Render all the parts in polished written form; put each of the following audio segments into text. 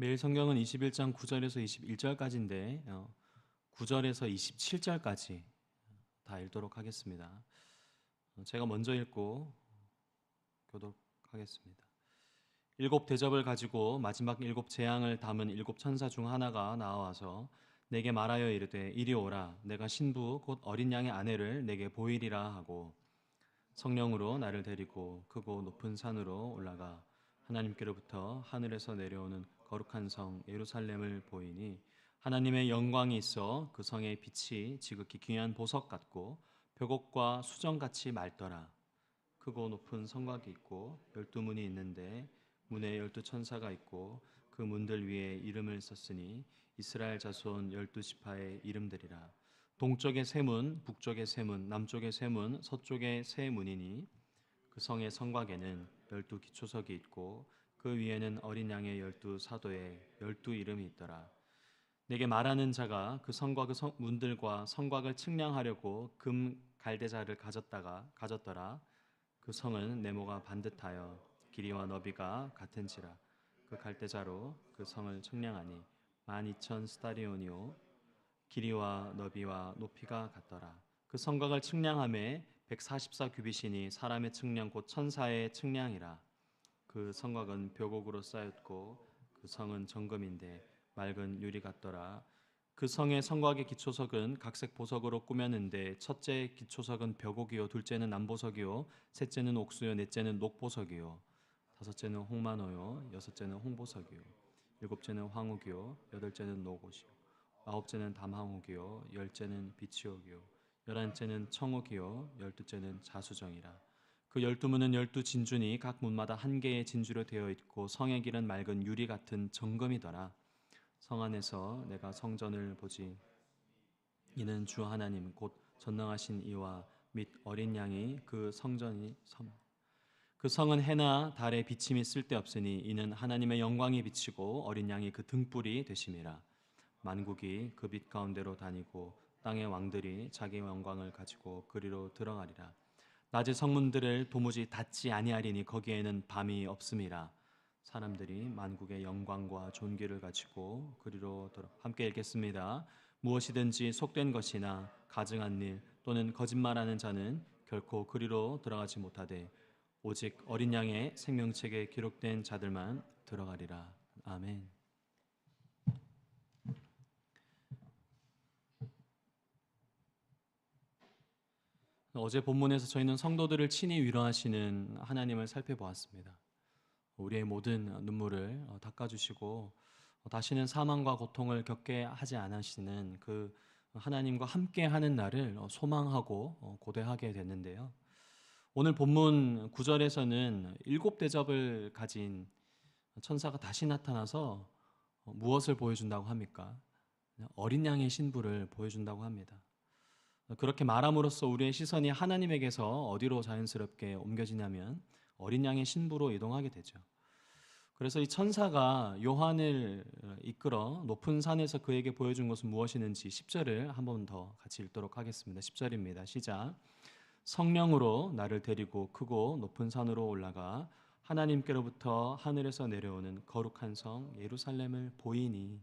매일 성경은 21장 9절에서 21절까지인데 9절에서 27절까지 다 읽도록 하겠습니다. 제가 먼저 읽고 교독하겠습니다. 일곱 대접을 가지고 마지막 일곱 재앙을 담은 일곱 천사 중 하나가 나와서 내게 말하여 이르되 이리 오라. 내가 신부 곧 어린 양의 아내를 내게 보이리라 하고 성령으로 나를 데리고 크고 높은 산으로 올라가 하나님께로부터 하늘에서 내려오는 거룩한 성 예루살렘을 보이니 하나님의 영광이 있어 그 성의 빛이 지극히 귀한 보석 같고 벽옥과 수정같이 맑더라. 크고 높은 성곽이 있고 12문이 있는데 문에 12천사가 있고 그 문들 위에 이름을 썼으니 이스라엘 자손 12지파의 이름들이라. 동쪽의 세 문, 북쪽의 세 문, 남쪽의 세 문, 서쪽의 세 문이니 그 성의 성곽에는 12기초석이 있고 그 위에는 어린 양의 12사도의 12이름이 있더라. 내게 말하는 자가 그 성과 그 문들과 성곽을 측량하려고 금 갈대자를 가졌더라. 그 성은 네모가 반듯하여 길이와 너비가 같은지라. 그 갈대자로 그 성을 측량하니 12,000스타리온이요 길이와 너비와 높이가 같더라. 그 성곽을 측량함에 144규빗이니 사람의 측량 곧 천사의 측량이라. 그 성곽은 벽옥으로 쌓였고 그 성은 정금인데 맑은 유리 같더라. 그 성의 성곽의 기초석은 각색 보석으로 꾸몄는데 첫째 기초석은 벽옥이요 둘째는 남보석이요 셋째는 옥수요 넷째는 녹보석이요 다섯째는 홍만호요 여섯째는 홍보석이요 일곱째는 황옥이요 여덟째는 녹옷이요 아홉째는 담황옥이요 열째는 비치옥이요 열한째는 청옥이요 열두째는 자수정이라. 그 12문은 12진주니 각 문마다 한 개의 진주로 되어 있고 성의 길은 맑은 유리 같은 정금이더라. 성 안에서 내가 성전을 보지 이는 주 하나님 곧 전능하신 이와 및 어린 양이 그 성전이 그 성은 해나 달의 비침이 쓸데없으니 이는 하나님의 영광이 비치고 어린 양이 그 등불이 되심이라. 만국이 그 빛 가운데로 다니고 땅의 왕들이 자기 영광을 가지고 그리로 들어가리라. 낮에 성문들을 도무지 닫지 아니하리니 거기에는 밤이 없음이라. 사람들이 만국의 영광과 존귀를 가지고 그리로 함께 읽겠습니다. 무엇이든지 속된 것이나 가증한 일 또는 거짓말하는 자는 결코 그리로 들어가지 못하되 오직 어린 양의 생명책에 기록된 자들만 들어가리라. 아멘. 어제 본문에서 저희는 성도들을 친히 위로하시는 하나님을 살펴보았습니다. 우리의 모든 눈물을 닦아주시고 다시는 사망과 고통을 겪게 하지 않으시는 그 하나님과 함께하는 날을 소망하고 고대하게 됐는데요. 오늘 본문 9절에서는 일곱 대접을 가진 천사가 다시 나타나서 무엇을 보여준다고 합니까? 어린 양의 신부를 보여준다고 합니다. 그렇게 말함으로써 우리의 시선이 하나님에게서 어디로 자연스럽게 옮겨지냐면 어린 양의 신부로 이동하게 되죠. 그래서 이 천사가 요한을 이끌어 높은 산에서 그에게 보여준 것은 무엇이는지 10절을 한 번 더 같이 읽도록 하겠습니다. 10절입니다. 시작. 성령으로 나를 데리고 크고 높은 산으로 올라가 하나님께로부터 하늘에서 내려오는 거룩한 성 예루살렘을 보이니.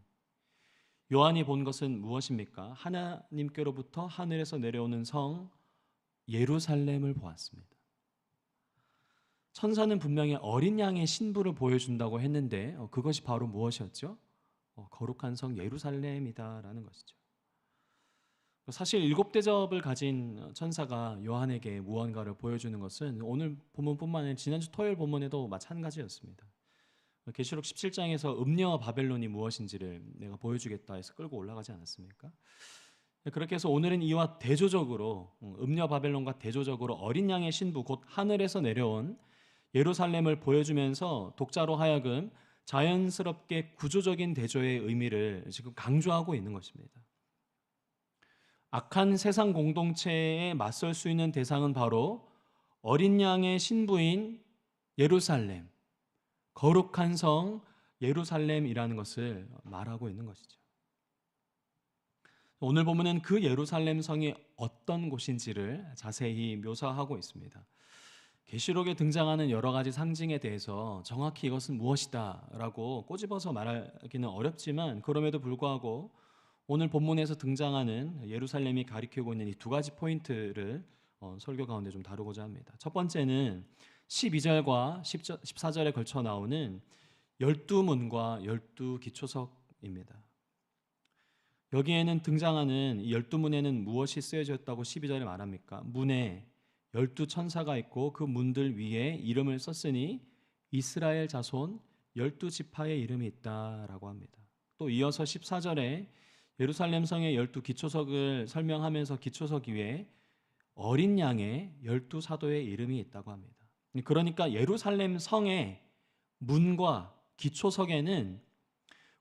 요한이 본 것은 무엇입니까? 하나님께로부터 하늘에서 내려오는 성 예루살렘을 보았습니다. 천사는 분명히 어린 양의 신부를 보여준다고 했는데 그것이 바로 무엇이었죠? 거룩한 성 예루살렘이다라는 것이죠. 사실 일곱 대접을 가진 천사가 요한에게 무언가를 보여주는 것은 오늘 본문뿐만 아니라 지난주 토요일 본문에도 마찬가지였습니다. 계시록 17장에서 음녀 바벨론이 무엇인지를 내가 보여주겠다 해서 끌고 올라가지 않았습니까? 그렇게 해서 오늘은 이와 대조적으로 음녀 바벨론과 대조적으로 어린 양의 신부 곧 하늘에서 내려온 예루살렘을 보여주면서 독자로 하여금 자연스럽게 구조적인 대조의 의미를 지금 강조하고 있는 것입니다. 악한 세상 공동체에 맞설 수 있는 대상은 바로 어린 양의 신부인 예루살렘, 거룩한 성 예루살렘이라는 것을 말하고 있는 것이죠. 오늘 보면은 그 예루살렘 성이 어떤 곳인지를 자세히 묘사하고 있습니다. 계시록에 등장하는 여러 가지 상징에 대해서 정확히 이것은 무엇이다라고 꼬집어서 말하기는 어렵지만, 그럼에도 불구하고 오늘 본문에서 등장하는 예루살렘이 가리키고 있는 이 두 가지 포인트를 설교 가운데 좀 다루고자 합니다. 첫 번째는 12절과 14절에 걸쳐 나오는 12문과 12기초석입니다. 여기에는 등장하는 이 12문에는 무엇이 쓰여졌다고 12절에 말합니까? 문에 12천사가 있고 그 문들 위에 이름을 썼으니 이스라엘 자손 12지파의 이름이 있다라고 합니다. 또 이어서 14절에 예루살렘 성의 12기초석을 설명하면서 기초석 위에 어린 양의 12사도의 이름이 있다고 합니다. 그러니까 예루살렘 성의 문과 기초석에는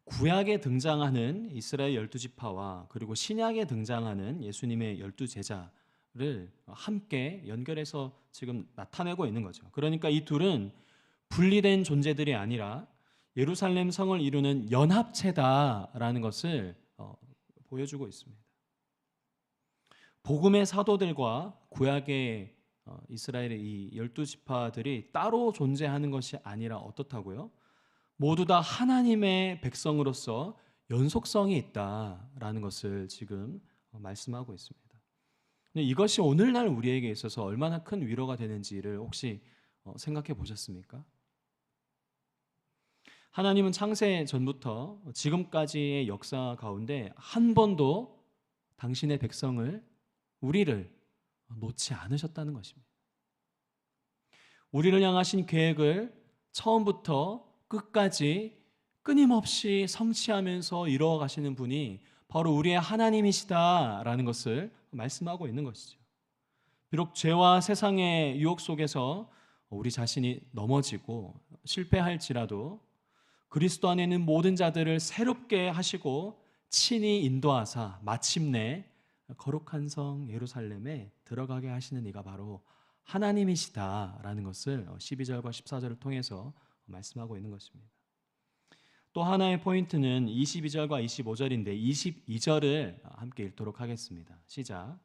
구약에 등장하는 이스라엘 12지파와 그리고 신약에 등장하는 예수님의 12제자를 함께 연결해서 지금 나타내고 있는 거죠. 그러니까 이 둘은 분리된 존재들이 아니라 예루살렘 성을 이루는 연합체다라는 것을 보여주고 있습니다. 복음의 사도들과 구약의 이스라엘의 이 12지파들이 따로 존재하는 것이 아니라 어떻다고요? 모두 다 하나님의 백성으로서 연속성이 있다라는 것을 지금 말씀하고 있습니다. 이것이 오늘날 우리에게 있어서 얼마나 큰 위로가 되는지를 혹시 생각해 보셨습니까? 하나님은 창세 전부터 지금까지의 역사 가운데 한 번도 당신의 백성을, 우리를 놓지 않으셨다는 것입니다. 우리를 향하신 계획을 처음부터 끝까지 끊임없이 성취하면서 이루어 가시는 분이 바로 우리의 하나님이시다라는 것을 말씀하고 있는 것이죠. 비록 죄와 세상의 유혹 속에서 우리 자신이 넘어지고 실패할지라도 그리스도 안에 있는 모든 자들을 새롭게 하시고 친히 인도하사 마침내 거룩한 성 예루살렘에 들어가게 하시는 이가 바로 하나님이시다라는 것을 12절과 14절을 통해서 말씀하고 있는 것입니다. 또 하나의 포인트는 22절과 25절인데 22절을 함께 읽도록 하겠습니다. 시작.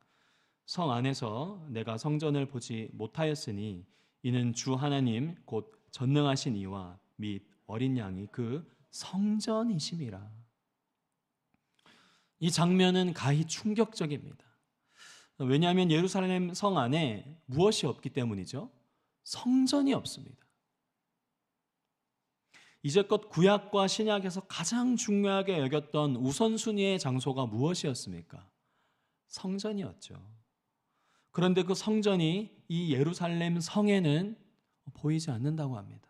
성 안에서 내가 성전을 보지 못하였으니 이는 주 하나님 곧 전능하신 이와 및 어린 양이 그 성전이심이라. 이 장면은 가히 충격적입니다. 왜냐하면 예루살렘 성 안에 무엇이 없기 때문이죠? 성전이 없습니다. 이제껏 구약과 신약에서 가장 중요하게 여겼던 우선순위의 장소가 무엇이었습니까? 성전이었죠. 그런데 그 성전이 이 예루살렘 성에는 보이지 않는다고 합니다.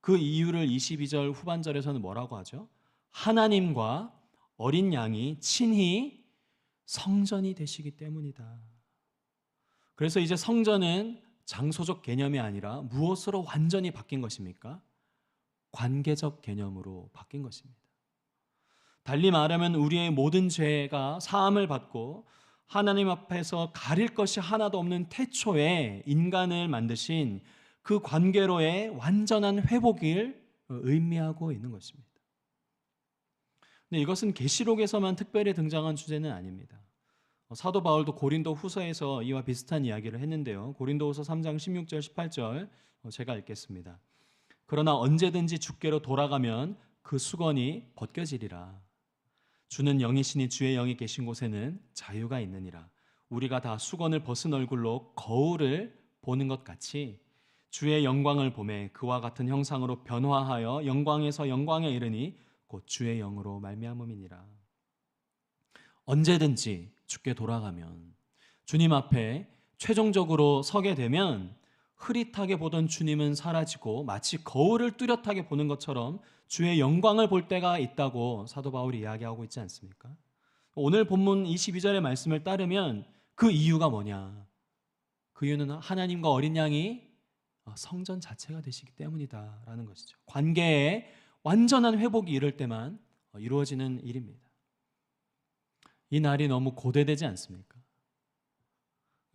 그 이유를 22절 후반절에서는 뭐라고 하죠? 하나님과 어린 양이 친히 성전이 되시기 때문이다. 그래서 이제 성전은 장소적 개념이 아니라 무엇으로 완전히 바뀐 것입니까? 관계적 개념으로 바뀐 것입니다. 달리 말하면 우리의 모든 죄가 사함을 받고 하나님 앞에서 가릴 것이 하나도 없는 태초에 인간을 만드신 그 관계로의 완전한 회복을 의미하고 있는 것입니다. 근데 이것은 계시록에서만 특별히 등장한 주제는 아닙니다. 사도 바울도 고린도 후서에서 이와 비슷한 이야기를 했는데요. 고린도 후서 3장 16절 18절 제가 읽겠습니다. 그러나 언제든지 주께로 돌아가면 그 수건이 벗겨지리라. 주는 영이시니 주의 영이 계신 곳에는 자유가 있느니라. 우리가 다 수건을 벗은 얼굴로 거울을 보는 것 같이 주의 영광을 보매 그와 같은 형상으로 변화하여 영광에서 영광에 이르니 곧 주의 영으로 말미암음이니라. 언제든지 주께 돌아가면, 주님 앞에 최종적으로 서게 되면 흐릿하게 보던 주님은 사라지고 마치 거울을 뚜렷하게 보는 것처럼 주의 영광을 볼 때가 있다고 사도 바울이 이야기하고 있지 않습니까? 오늘 본문 22절의 말씀을 따르면 그 이유가 뭐냐? 그 이유는 하나님과 어린 양이 성전 자체가 되시기 때문이다라는 것이죠. 관계의 완전한 회복이 이럴 때만 이루어지는 일입니다. 이 날이 너무 고대되지 않습니까?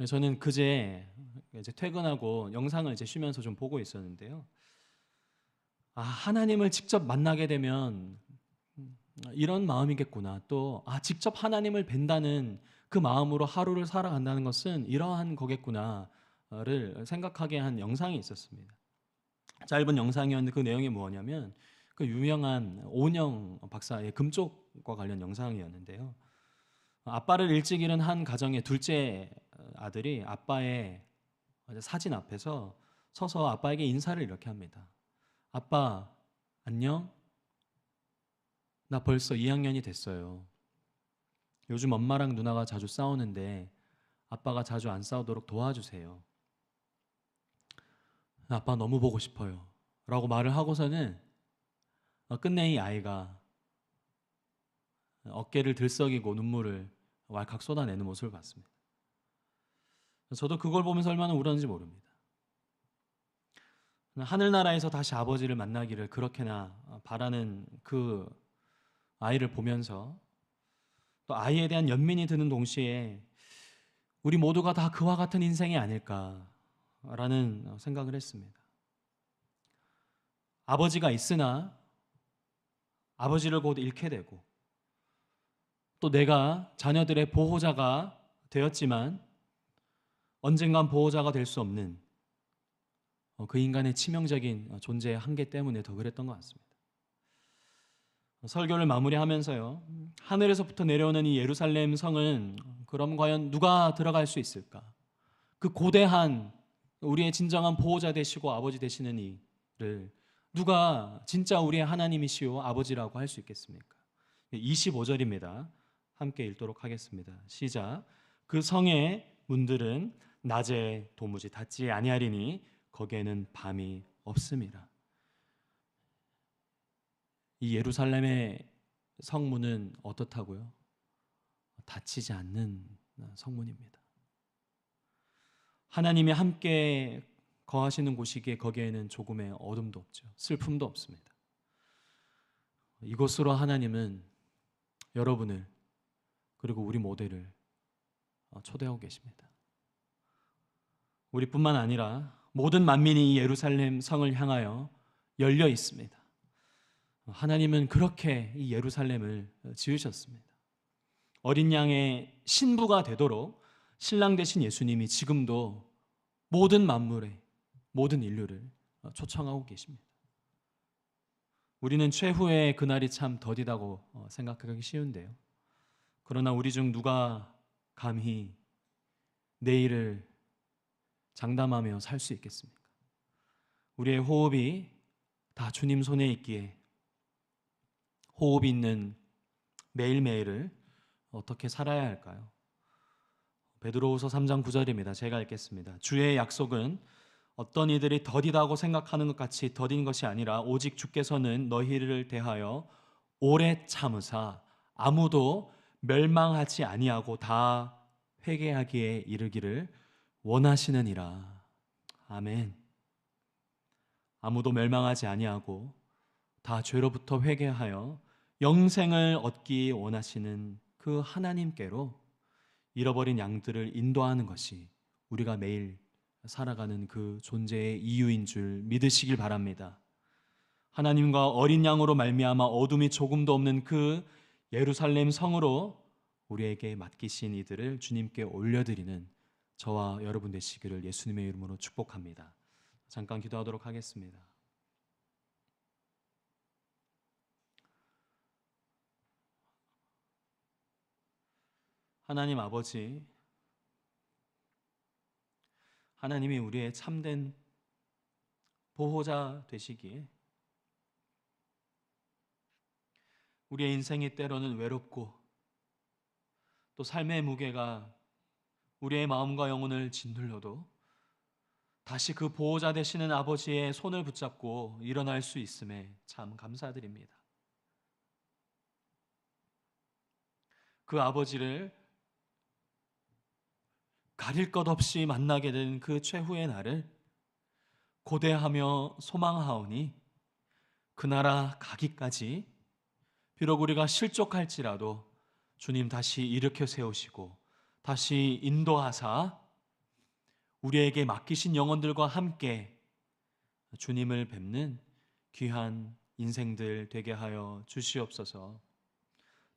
저는 그제 이제 퇴근하고 영상을 이제 쉬면서 좀 보고 있었는데요. 하나님을 직접 만나게 되면 이런 마음이겠구나. 또 직접 하나님을 뵌다는 그 마음으로 하루를 살아간다는 것은 이러한 거겠구나 생각하게 한 영상이 있었습니다. 짧은 영상이었는데 그 내용이 뭐냐면 그 유명한 오은영 박사의 금쪽과 관련 영상이었는데요. 아빠를 일찍 잃은 한 가정의 둘째 아들이 아빠의 사진 앞에서 서서 아빠에게 인사를 이렇게 합니다. 아빠, 안녕? 나 벌써 2학년이 됐어요. 요즘 엄마랑 누나가 자주 싸우는데 아빠가 자주 안 싸우도록 도와주세요. 아빠 너무 보고 싶어요. 라고 말을 하고서는 끝내 이 아이가 어깨를 들썩이고 눈물을 왈칵 쏟아내는 모습을 봤습니다. 저도 그걸 보면서 얼마나 울었는지 모릅니다. 하늘나라에서 다시 아버지를 만나기를 그렇게나 바라는 그 아이를 보면서 또 아이에 대한 연민이 드는 동시에 우리 모두가 다 그와 같은 인생이 아닐까라는 생각을 했습니다. 아버지가 있으나 아버지를 곧 잃게 되고 또 내가 자녀들의 보호자가 되었지만 언젠간 보호자가 될 수 없는 그 인간의 치명적인 존재의 한계 때문에 더 그랬던 것 같습니다. 설교를 마무리하면서요. 하늘에서부터 내려오는 이 예루살렘 성은 그럼 과연 누가 들어갈 수 있을까? 그 고대한 우리의 진정한 보호자 되시고 아버지 되시는 이를 누가 진짜 우리의 하나님이시오 아버지라고 할 수 있겠습니까? 25절입니다. 함께 읽도록 하겠습니다. 시작. 그 성의 문들은 낮에 도무지 닫지 아니하리니 거기에는 밤이 없음이라. 이 예루살렘의 성문은 어떻다고요? 닫히지 않는 성문입니다. 하나님이 함께 거하시는 곳이기에 거기에는 조금의 어둠도 없죠. 슬픔도 없습니다. 이곳으로 하나님은 여러분을 그리고 우리 모두를 초대하고 계십니다. 우리뿐만 아니라 모든 만민이 이 예루살렘 성을 향하여 열려 있습니다. 하나님은 그렇게 이 예루살렘을 지으셨습니다. 어린 양의 신부가 되도록 신랑 되신 예수님이 지금도 모든 만물의 모든 인류를 초청하고 계십니다. 우리는 최후의 그날이 참 더디다고 생각하기 쉬운데요. 그러나 우리 중 누가 감히 내일을 장담하며 살 수 있겠습니까? 우리의 호흡이 다 주님 손에 있기에 호흡이 있는 매일매일을 어떻게 살아야 할까요? 베드로후서 3장 9절입니다. 제가 읽겠습니다. 주의 약속은 어떤 이들이 더디다고 생각하는 것 같이 더딘 것이 아니라 오직 주께서는 너희를 대하여 오래 참으사 아무도 멸망하지 아니하고 다 회개하기에 이르기를 원하시느니라. 아멘. 아무도 멸망하지 아니하고 다 죄로부터 회개하여 영생을 얻기 원하시는 그 하나님께로 잃어버린 양들을 인도하는 것이 우리가 매일 살아가는 그 존재의 이유인 줄 믿으시길 바랍니다. 하나님과 어린 양으로 말미암아 어둠이 조금도 없는 그 예루살렘 성으로 우리에게 맡기신 이들을 주님께 올려드리는 저와 여러분 되시기를 예수님의 이름으로 축복합니다. 잠깐 기도하도록 하겠습니다. 하나님 아버지, 하나님이 우리의 참된 보호자 되시기에 우리의 인생이 때로는 외롭고 또 삶의 무게가 우리의 마음과 영혼을 짓눌러도 다시 그 보호자 되시는 아버지의 손을 붙잡고 일어날 수 있음에 참 감사드립니다. 그 아버지를 가릴 것 없이 만나게 된 그 최후의 날을 고대하며 소망하오니 그 나라 가기까지 비록 우리가 실족할지라도 주님 다시 일으켜 세우시고 다시 인도하사 우리에게 맡기신 영혼들과 함께 주님을 뵙는 귀한 인생들 되게 하여 주시옵소서.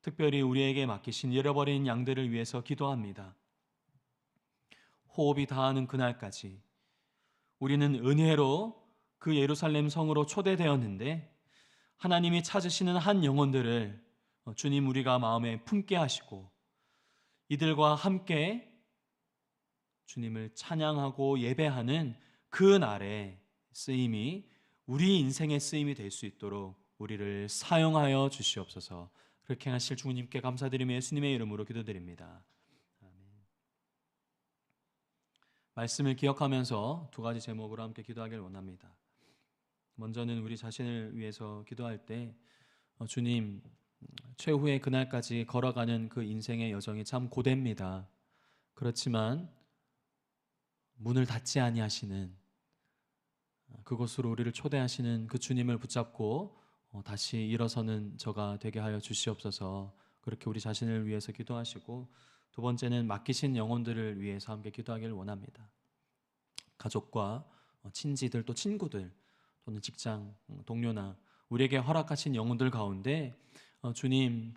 특별히 우리에게 맡기신 잃어버린 양들을 위해서 기도합니다. 호흡이 닿는 그날까지 우리는 은혜로 그 예루살렘 성으로 초대되었는데 하나님이 찾으시는 한 영혼들을 주님 우리가 마음에 품게 하시고 이들과 함께 주님을 찬양하고 예배하는 그 날의 쓰임이 우리 인생의 쓰임이 될 수 있도록 우리를 사용하여 주시옵소서. 그렇게 하실 주님께 감사드리며 예수님의 이름으로 기도드립니다. 아멘. 말씀을 기억하면서 두 가지 제목으로 함께 기도하길 원합니다. 먼저는 우리 자신을 위해서 기도할 때 주님, 최후의 그날까지 걸어가는 그 인생의 여정이 참 고됩니다. 그렇지만 문을 닫지 아니하시는 그곳으로 우리를 초대하시는 그 주님을 붙잡고 다시 일어서는 저가 되게 하여 주시옵소서. 그렇게 우리 자신을 위해서 기도하시고, 두 번째는 맡기신 영혼들을 위해서 함께 기도하기를 원합니다. 가족과 친지들 또 친구들 또는 직장 동료나 우리에게 허락하신 영혼들 가운데 주님,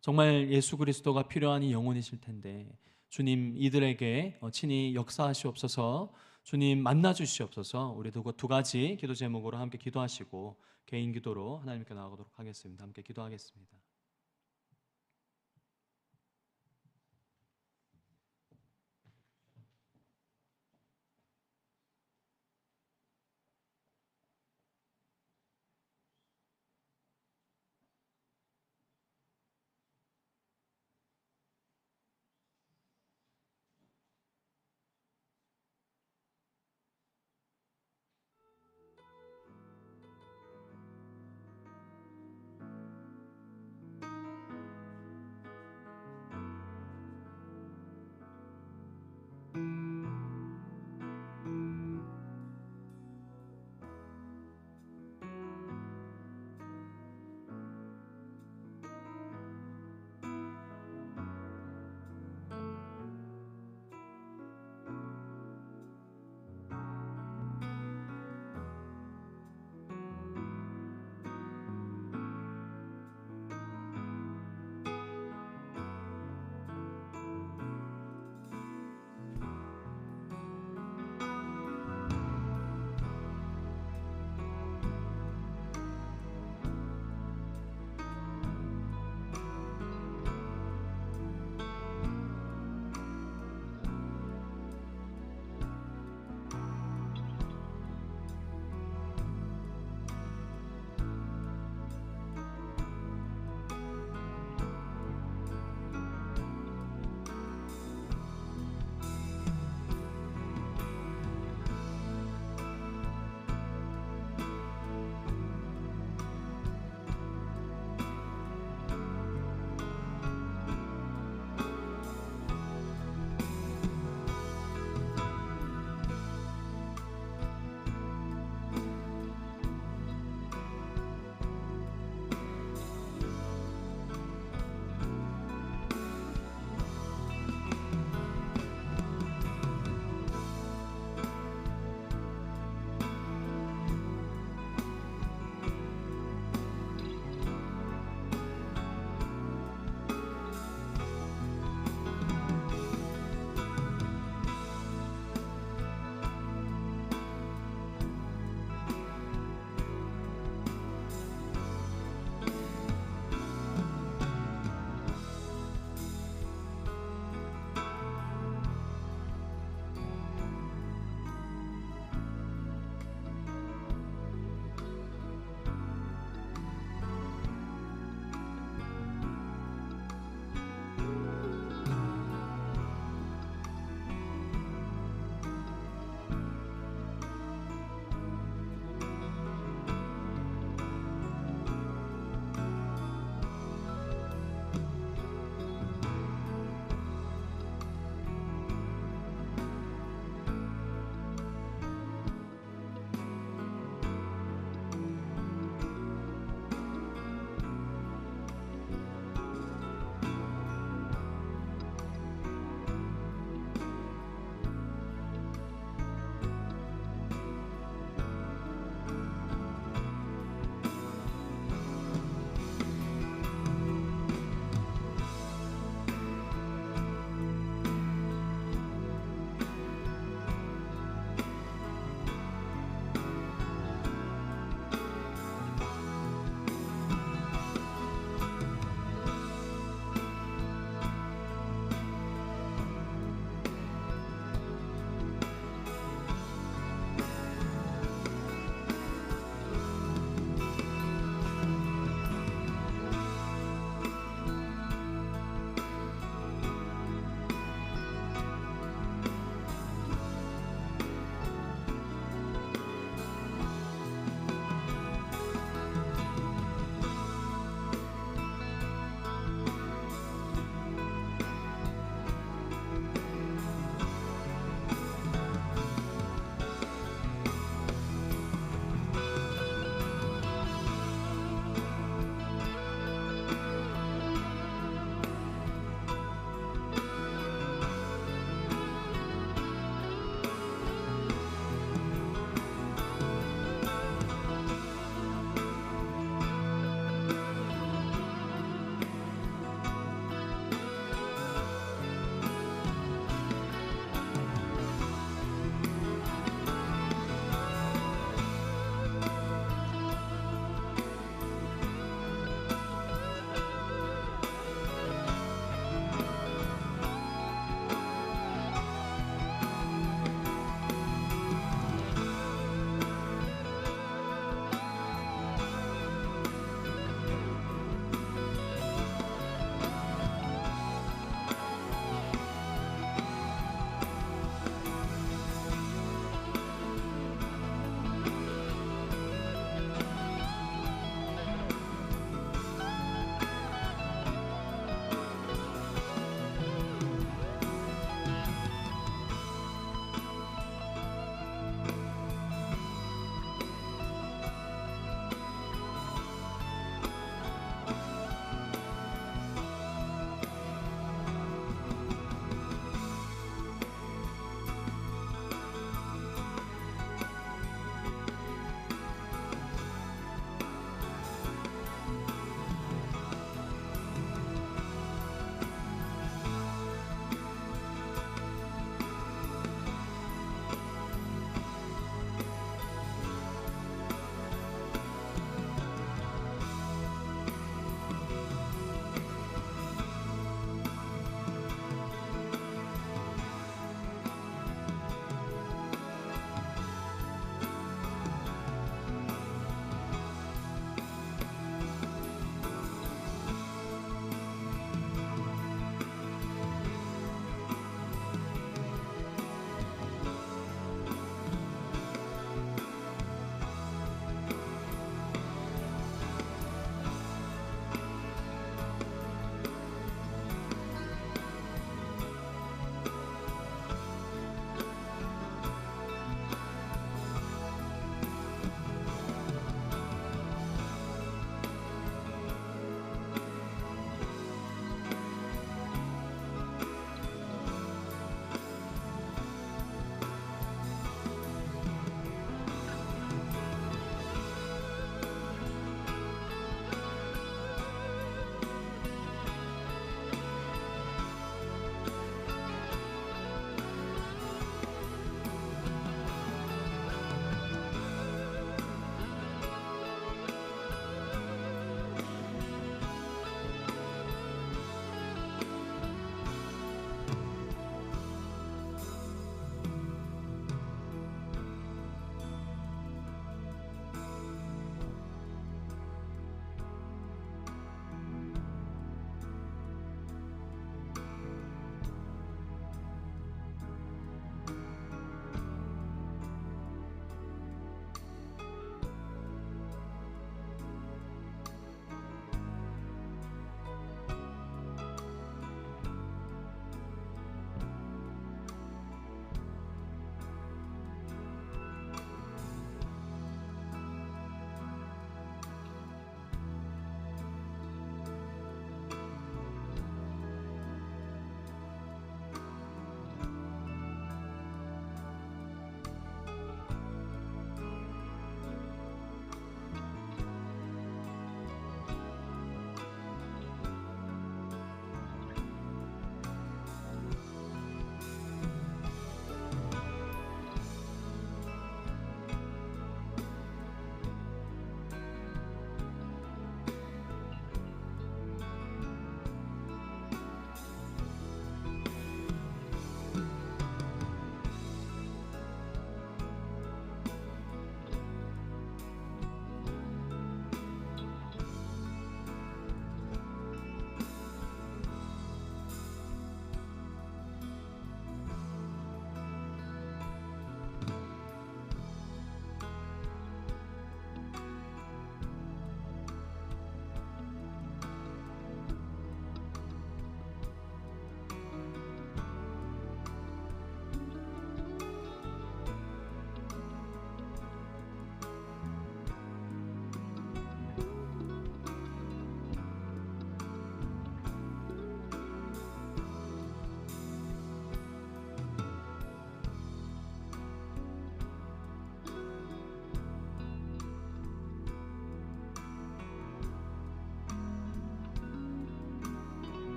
정말 예수 그리스도가 필요한 이 영혼이실 텐데 주님 이들에게 친히 역사하시옵소서. 주님 만나 주시옵소서. 우리 두 가지 기도 제목으로 함께 기도하시고 개인 기도로 하나님께 나아가도록 하겠습니다. 함께 기도하겠습니다.